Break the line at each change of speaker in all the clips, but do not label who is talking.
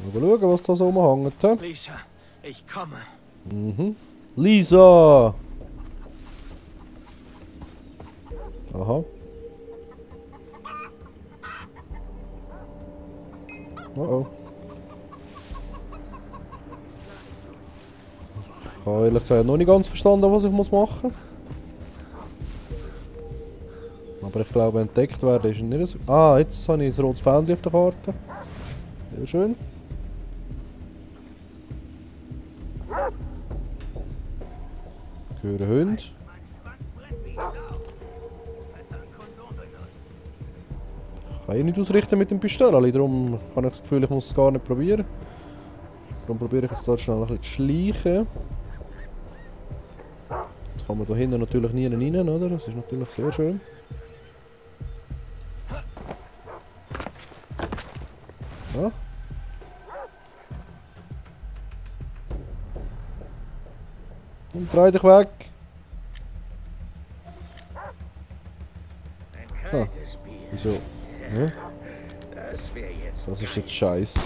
Mal schauen, was da so rumhängt. He?
Lisa, ich komme.
Mhm. Lisa! Aha. Oh oh. Ich habe ehrlich gesagt noch nicht ganz verstanden, was ich machen muss. Aber ich glaube, entdeckt werden ist nicht so. Ah, jetzt habe ich ein rotes Fähnchen auf der Karte. Sehr schön. Ich höre Hunde. Ich kann eh nicht ausrichten mit dem Pistolli, darum habe ich das Gefühl, ich muss es gar nicht probieren. Darum probiere ich jetzt dort schnell ein bisschen zu schleichen. Jetzt kann man da hinten natürlich nie rein, oder? Das ist natürlich sehr schön. Ja. Und dreh dich weg. Ah. Wieso? Ja? Das ist jetzt scheiße.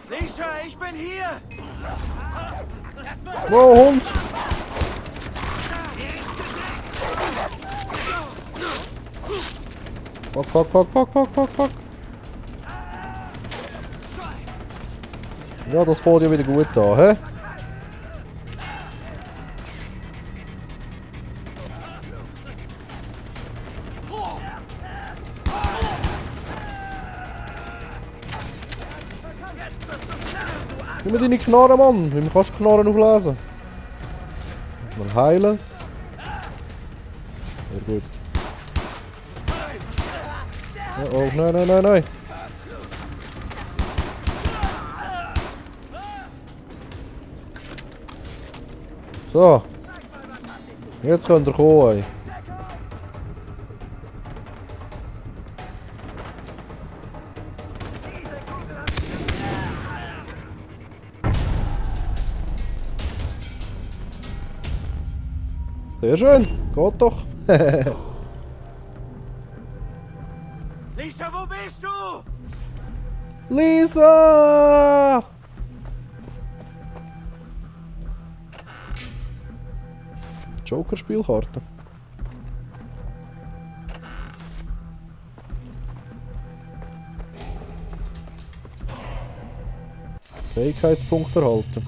Lisa, ich bin hier!
Wow, Hund! Fuck, fuck, fuck, fuck, fuck, fuck, fuck. Ja, das fällt ja wieder gut an, hä? Nimm mir deine Knarre, Mann! Wie kannst du Knarren auflesen? Mal heilen. Sehr gut. Oh, oh, nein, nein, nein, nein! So. Jetzt könnt ihr kommen, ey. Sehr schön, geht doch.
Lisa, wo bist du?
Lisa! Joker-Spielkarte. Fähigkeitspunkt erhalten.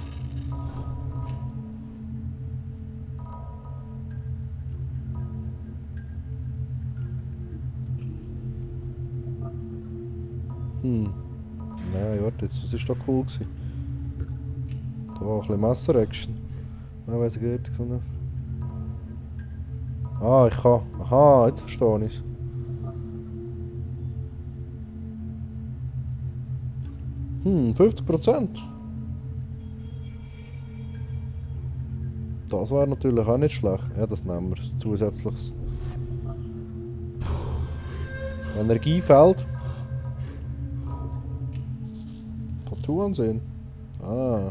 Nein, warte, jetzt, was war da cool gewesen? Da ein bisschen Messer-Action. Nein, weiss ich gar nicht. Ah, ich kann. Aha, jetzt verstehe ich es. 50%. Das wäre natürlich auch nicht schlecht. Ja, das nehmen wir. Zusätzliches. Energiefeld. Tattoo ansehen. Ah.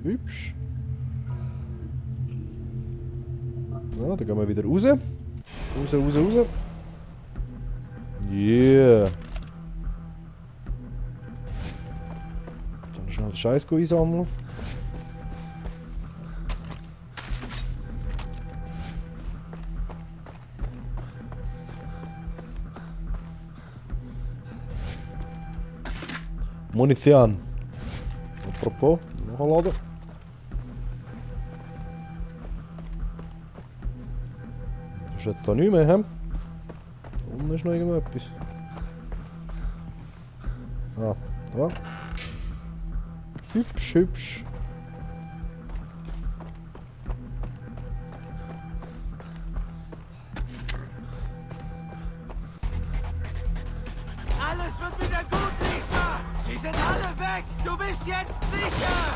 Hübsch. Ja, dann gehen wir wieder raus. Raus, raus, raus. Yeah. Dann schnell den Scheiß einsammeln. Munition. Apropos, nachladen. Das ist jetzt da nicht mehr, hä? Da unten ist noch irgendetwas. Ah, da. Hübsch, hübsch.
Alles wird wieder gut, Lisa! Sie sind alle weg! Du bist jetzt sicher!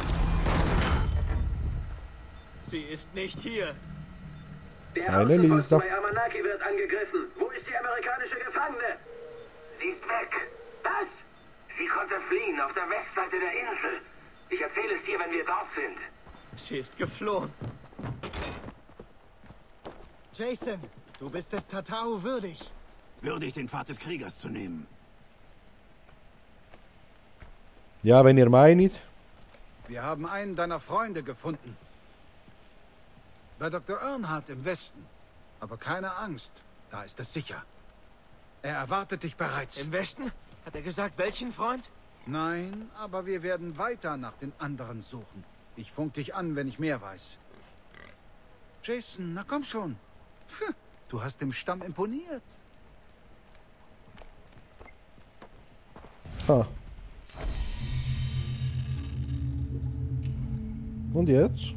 Sie ist nicht hier.
Der
Keine Lisa.
bei Amanaki wird angegriffen. Wo ist die amerikanische Gefangene? Sie ist weg. Was? Sie konnte fliehen auf der Westseite der Insel. Ich erzähle es dir, wenn wir dort sind.
Sie ist geflohen.
Jason, Du bist es Tatao würdig.
Würdig, den Pfad des Kriegers zu nehmen.
Ja, wenn ihr meint.
Wir haben einen deiner Freunde gefunden. Bei Dr. Earnhardt im Westen. Aber keine Angst, da ist es sicher. Er erwartet dich bereits.
Im Westen? Hat er gesagt, welchen Freund?
Nein, aber wir werden weiter nach den anderen suchen. Ich funk dich an, wenn ich mehr weiß. Jason, na komm schon. Du hast dem Stamm imponiert.
Ha. Und jetzt?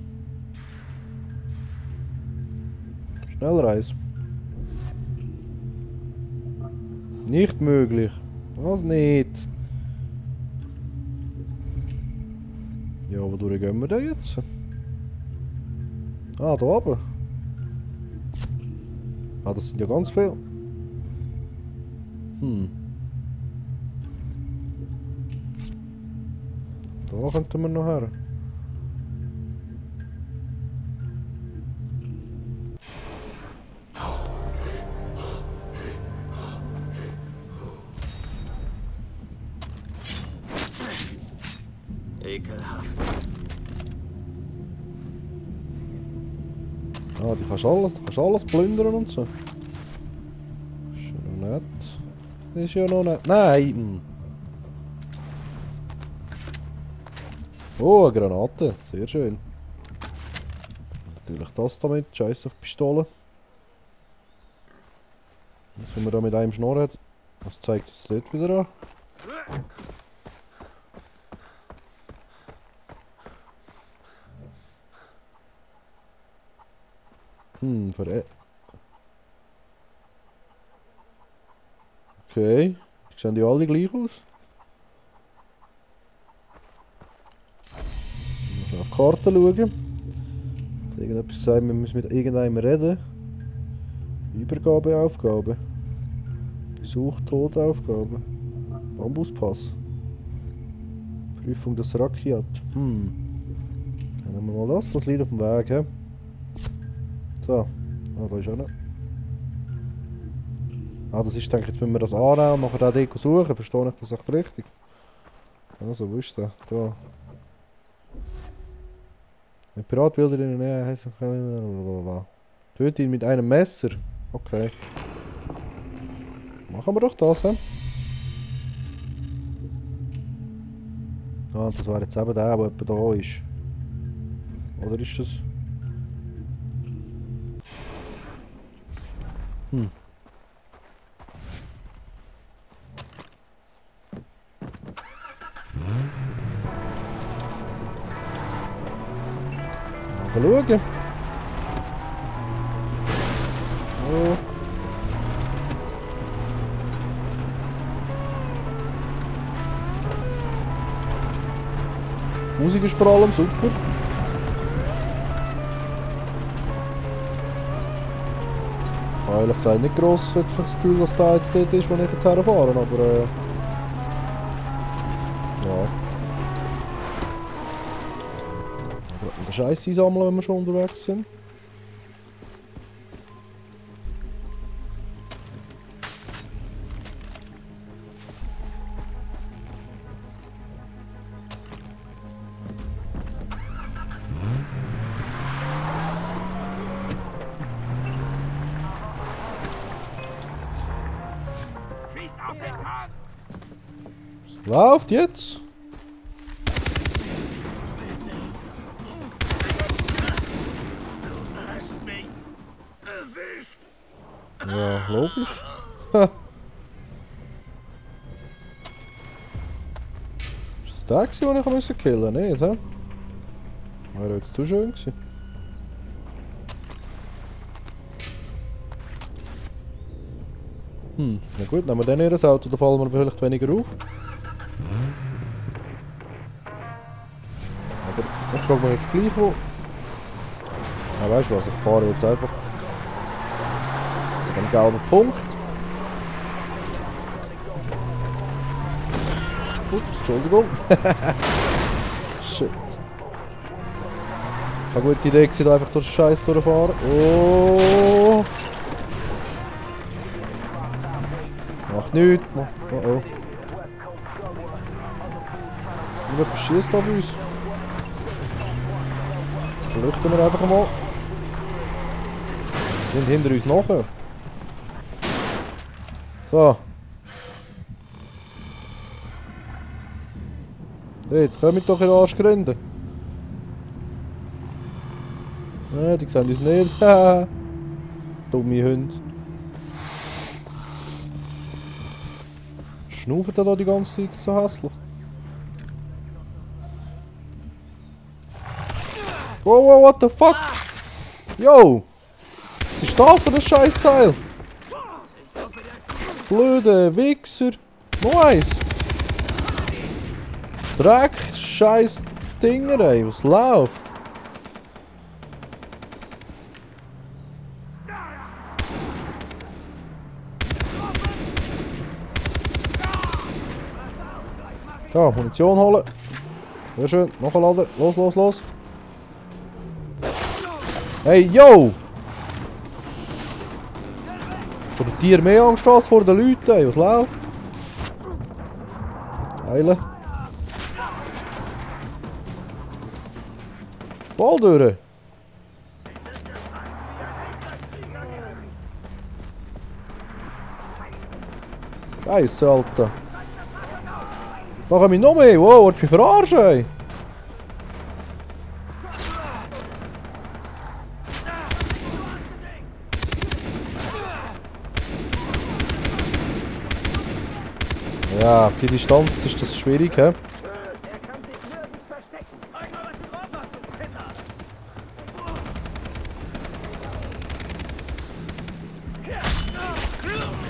Schnellreise. Nicht möglich. Was nicht? Ja, wodurch gehen wir denn jetzt? Ah, da oben. Ah, das sind ja ganz viele. Da könnten wir noch her.
Ekelhaft.
Ah, du kannst alles plündern und so. Ist ja noch nett. Ist ja noch nett. Nein! Oh, eine Granate. Sehr schön. Natürlich das damit. Scheiß auf die Pistole. Jetzt, wenn man da mit einem Schnorr hat, was zeigt es dort wieder an? Okay. Die sehen ja alle gleich aus. Mal auf die Karte schauen. Irgendetwas gesagt, wir müssen mit irgendeinem reden. Übergabeaufgabe. Gesucht Todaufgabe. Bambuspass. Prüfung des Rakiat. Dann nehmen wir mal das liegt auf dem Weg. He? So. Ah, da ist auch noch. Ah, das ist, denke ich, jetzt müssen wir das annehmen und nachher auch Deko suchen. Verstehe ich das echt richtig? Also, wo ist der? Da. Ein Pirat will dir in der Nähe heißen. Töte ihn mit einem Messer. Okay. Machen wir doch das, he? Ah, das wäre jetzt eben der, der etwa da ist. Oder ist das? Mal schauen. Oh. Die Musik ist vor allem super. Ich habe ehrlich gesagt nicht gross wirklich das Gefühl, dass der jetzt dort ist, wo ich jetzt herfahre, aber ja. Ich den Scheiß einsammeln, wenn wir schon unterwegs sind. Läuft jetzt! Ja, logisch. Ist das der, den ich killen musste? Nicht, hä? Wäre jetzt zu schön gewesen. Na gut, nehmen wir den hier das Auto, da fallen wir vielleicht weniger auf. Aber ich frage mich jetzt gleich wo. Ja, weißt du was, ich fahre jetzt einfach zu dem gelben Punkt. Ups, Entschuldigung. Shit. Keine gute Idee gewesen, da einfach durch den Scheiß durchfahren. Oh. Macht nichts. Oh oh. Jemand schießt auf uns. Flüchten wir einfach mal. Die sind hinter uns nachher. So. Dort, kommt doch in den Arschgründe. Ja, die sehen uns nicht. Dumme Hunde. Schnaufen da die ganze Zeit so hässlich? Wow, wow, what the fuck? Yo! Was ist das für ein Scheißteil? Blöde Wichser. Noch eins. Dreck, scheiß Dinger, ey. Was läuft? Ja, Munition holen. Sehr schön. Nachladen. Los, los, los. Hey, yo! Vor den Tieren mehr Angst als vor den Leuten, ey. Was läuft? Heilen. Ball durch. Scheiße, Alter. Da kommen wir noch mehr. Wow, willst du mich verarschen, ey? Ja, auf die Distanz ist das schwierig, hä?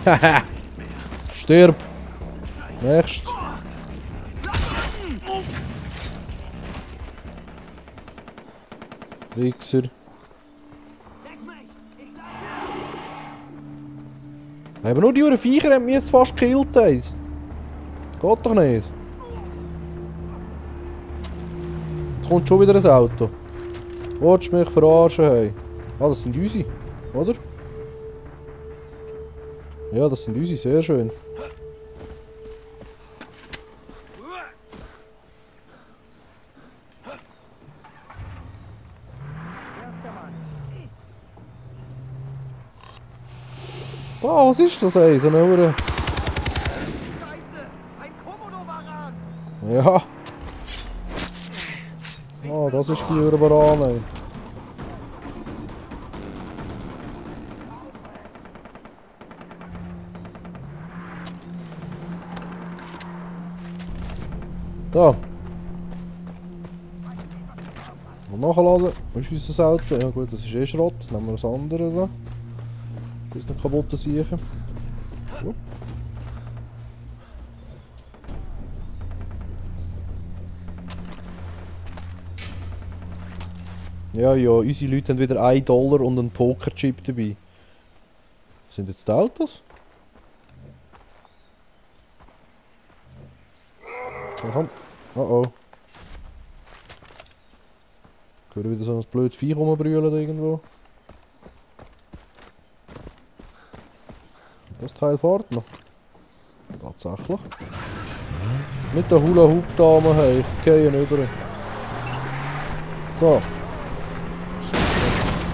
Haha! Stirb! Nächst! Wichser! Aber nur die Viecher haben mich jetzt fast gekillt, ey! Geht doch nicht! Jetzt kommt schon wieder ein Auto. Willst du mich verarschen, hey? Ah, das sind unsere, oder? Ja, das sind unsere, sehr schön. Oh, was ist das, ey? So eine Uhr. Ja. Oh, das ist die Uhr, ey. Da. Und nachladen. Wo ist unser Auto? Ja gut, das ist eh Schrott. Nehmen wir das andere da. Das ist nicht kaputt sicher. So. Ja, ja, unsere Leute haben wieder $1 und einen Pokerchip dabei. Sind jetzt die Autos? Ja, komm. Oh oh. Ich höre wieder so ein blödes Viech rumbrüllen irgendwo. Das Teil fährt noch. Tatsächlich. Nicht der Hula-Hoop-Dame, hey. Ich gehe ihn über. So.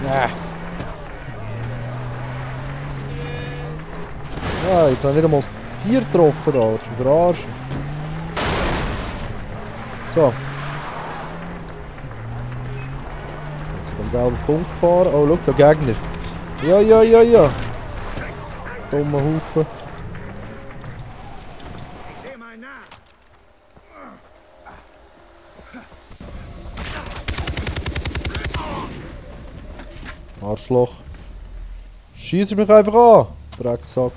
Ja. Ja, jetzt habe ich nicht einmal das Tier getroffen da. Das ist ein Verarsch. So. Jetzt kommt der gelbe Punkt gefahren. Oh, schau, der Gegner. Ja, ja, ja, ja. Dummer Haufen. Arschloch. Schießt mich einfach an, Drecksack.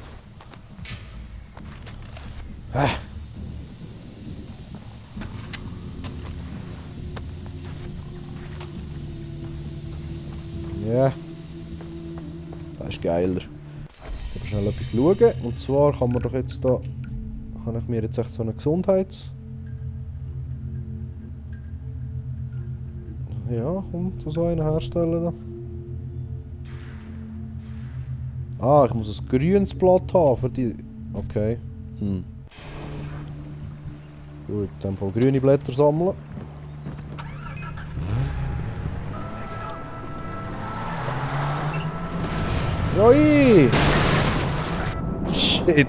Ja. Das ist geiler. Ich schnell etwas schauen. Und zwar kann man doch jetzt da. Kann ich mir jetzt echt so eine Gesundheits. Ja, kommt so einen herstellen da. Ah, ich muss ein grünes Blatt haben für die Okay. Hm. Gut, dann voll grüne Blätter sammeln. Joi! Shit!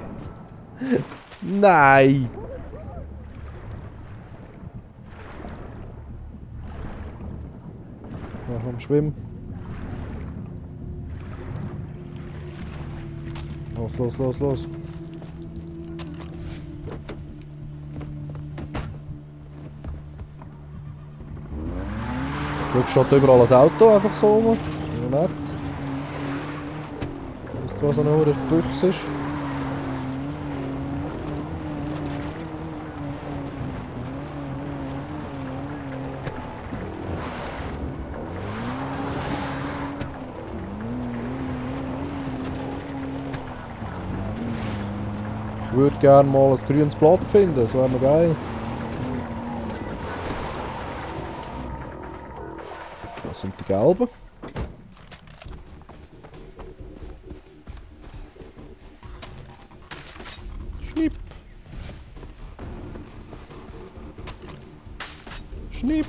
Nein! Ja, komm, schwimmen. Los, los, los, los. Glück steht überall ein Auto einfach so rum. Das ist ja nett. Dass zwar so eine Büchse ist. Ich würde gerne mal ein grünes Blatt finden, das wäre noch geil. Das sind die gelben. Schnipp. Schnipp.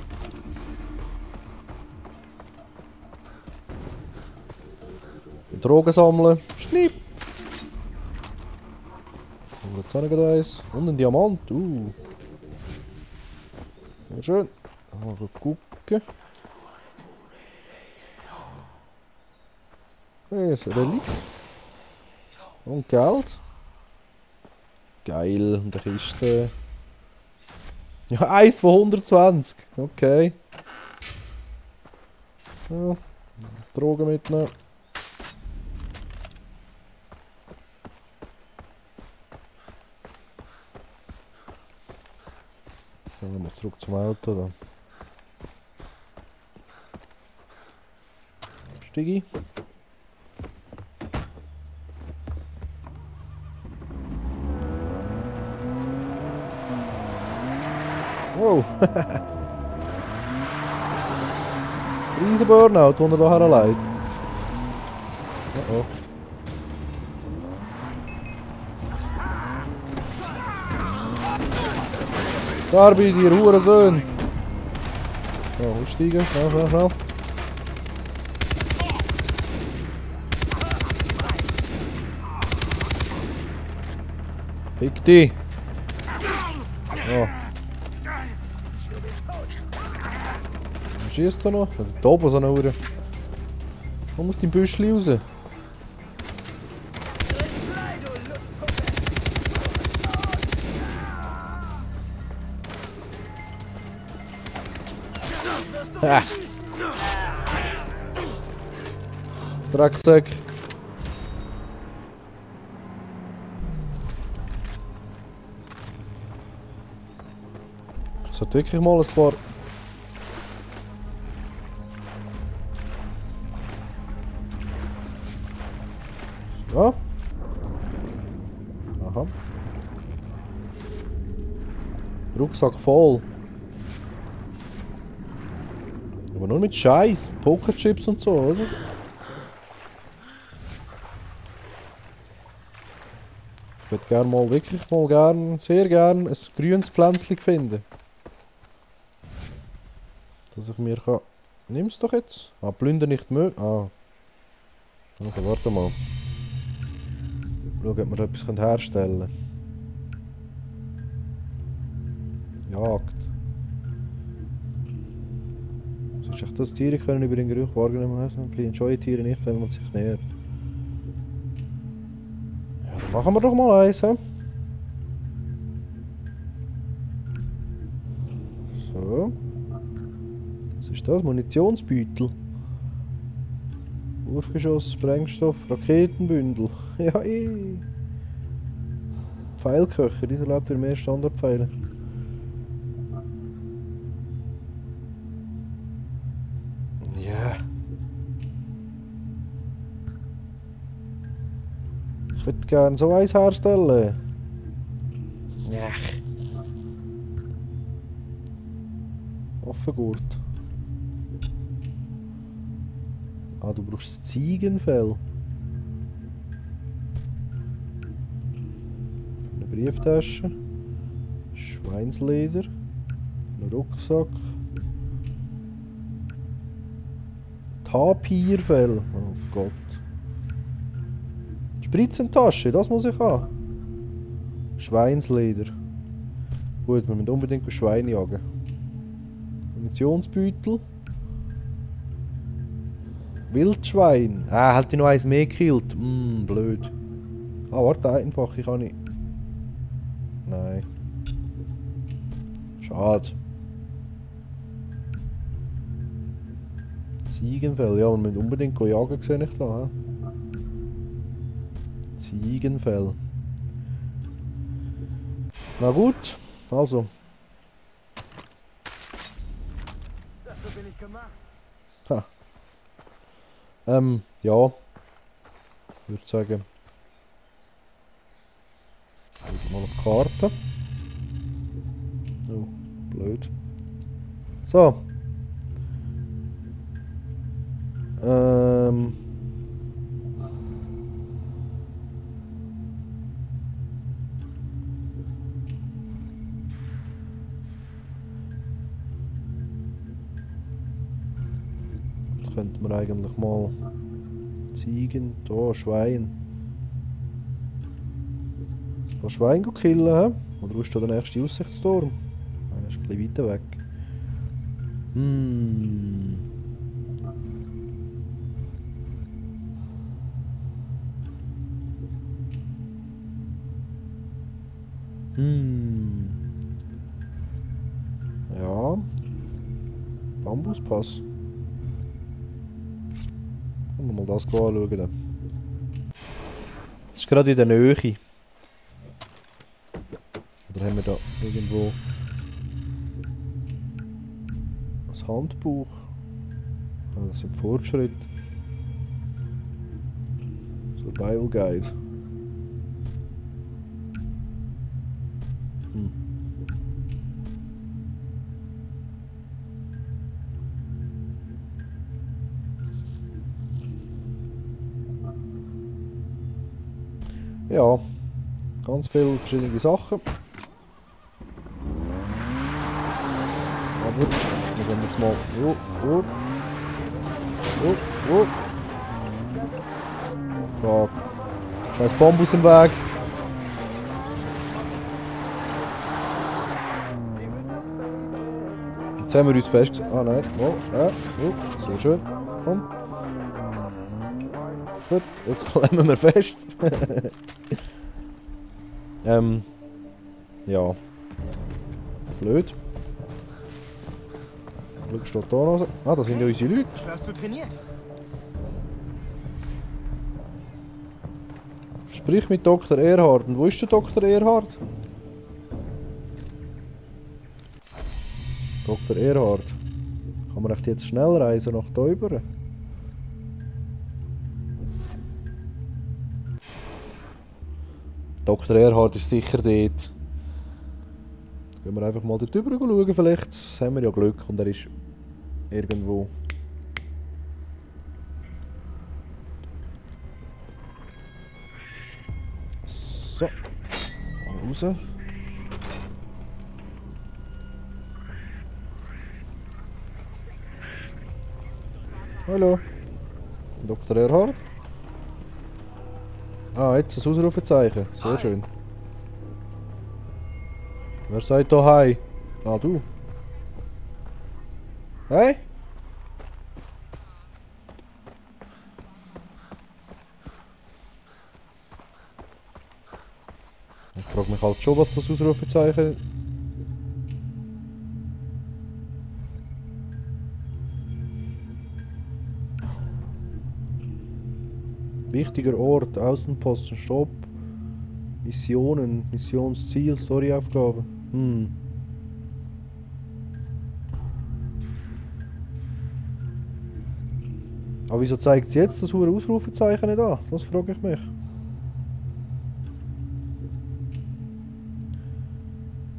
Drogen sammeln. Schnipp. Und jetzt auch noch eins. Und ein Diamant. Sehr schön. Mal gucken. Hey, ist ein Relikt. Und Geld. Geil. Und eine Kiste. Ja, 1 von 120. Okay. Ja. Drogen mitnehmen. Dann gehen wir zurück zum Auto. Dann. Stigi. Wow! Riesen Burnout, den er da herleitet. Oh. Da bei dir, Hurensohn! So, aussteigen, schnell, schnell, schnell. Fick dich! Oh. Schießt er noch? Da oben so eine Uhr. Komm aus dem Büschli raus. Ah. Drecksack. Ich sollte wirklich mal ein paar... Ja. Aha. Rucksack voll. Aber nur mit Scheiß, Pokerchips und so, oder? Ich würde gerne mal, wirklich mal gern, sehr gern ein grünes Pflänzchen finden. Dass ich mir kann... Nimm's doch jetzt. Ah, Plünder nicht möglich. Ah. Also warte mal. Schauen, ob wir etwas herstellen können. Jagd. Sonst echt das Tiere können über den Geruch wahrgenommen haben. Fliehen scheue Tiere nicht, wenn man sich nähert. Ja, dann machen wir doch mal eins, he? So. Was ist das? Munitionsbeutel. Aufgeschoss, Sprengstoff, Raketenbündel. Ja, Pfeilköcher, dieser lebt für mehr Standardpfeile. Ja. Ich würde gerne so eins herstellen. Ja. Waffengurt. Ah, du brauchst das Ziegenfell. Brieftasche. Schweinsleder. Ein Rucksack. Tapirfell. Oh Gott. Spritzentasche, das muss ich haben. Schweinsleder. Gut, wir müssen unbedingt Schwein jagen. Munitionsbeutel. Wildschwein. Ah, hätte ich noch eins mehr gekillt. Blöd. Ah, warte, einfach, ich kann nicht. Nein. Schade. Ziegenfell, ja, wir müssen unbedingt jagen, sehe ich da. Ziegenfell. Na gut, also.
Dafür bin ich gemacht.
Ha. Ja. Ich würde sagen. Mal auf die Karte. Oh, blöd. So. Jetzt könnten wir eigentlich mal Ziegen, da, Schwein. Ein paar Schweine killen, he? Oder wo ist da der nächste Aussichtsturm? Ah, ist ein bisschen weiter weg. Ja. Bambuspass. Können wir mal das anschauen. Das ist gerade in der Nähe. Oder haben wir da irgendwo ein Handbuch? Ah, das sind Fortschritt. Survival Guide. Ja, ganz viele verschiedene Sachen. Aber wir gehen jetzt mal. Fuck. Scheiß Bambus im Weg. Jetzt haben wir uns festgesetzt. Ah nein. Sehr schön. Komm. Gut, jetzt klemmen wir fest. Ja. Blöd. Glück steht da noch. Ah, das sind ja unsere Leute.
Hast du trainiert?
Sprich mit Dr. Erhard. Und wo ist der Dr. Erhard? Dr. Erhard. Kann man echt jetzt schnell reisen nach da rüber? Dr. Erhard ist sicher dort. Jetzt gehen wir einfach mal dort rüber schauen. Vielleicht haben wir ja Glück und er ist irgendwo. So. Mal raus. Hallo. Dr. Erhard. Ah, jetzt ein Ausrufezeichen. Sehr schön. Wer sagt da Hi? Ah, du. Hey? Ich frage mich halt schon, was das Ausrufezeichen ist. Wichtiger Ort, Außenposten, Stopp, Missionen, Missionsziel, Storyaufgabe. Aber wieso zeigt es jetzt das Ausrufezeichen nicht an? Das frage ich mich.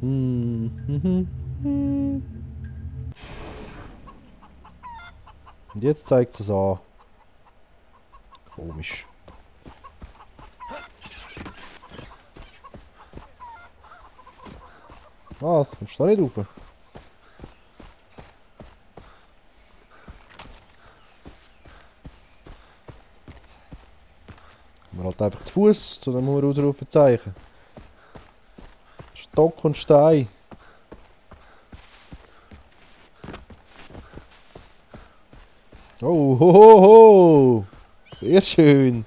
Und jetzt zeigt es an. Komisch. Was? Kommst du da nicht rauf? Wir halt einfach zu Fuß zu dem Ausrufezeichen. Stock und Stein. Oh, ho, ho, ho. Sehr schön.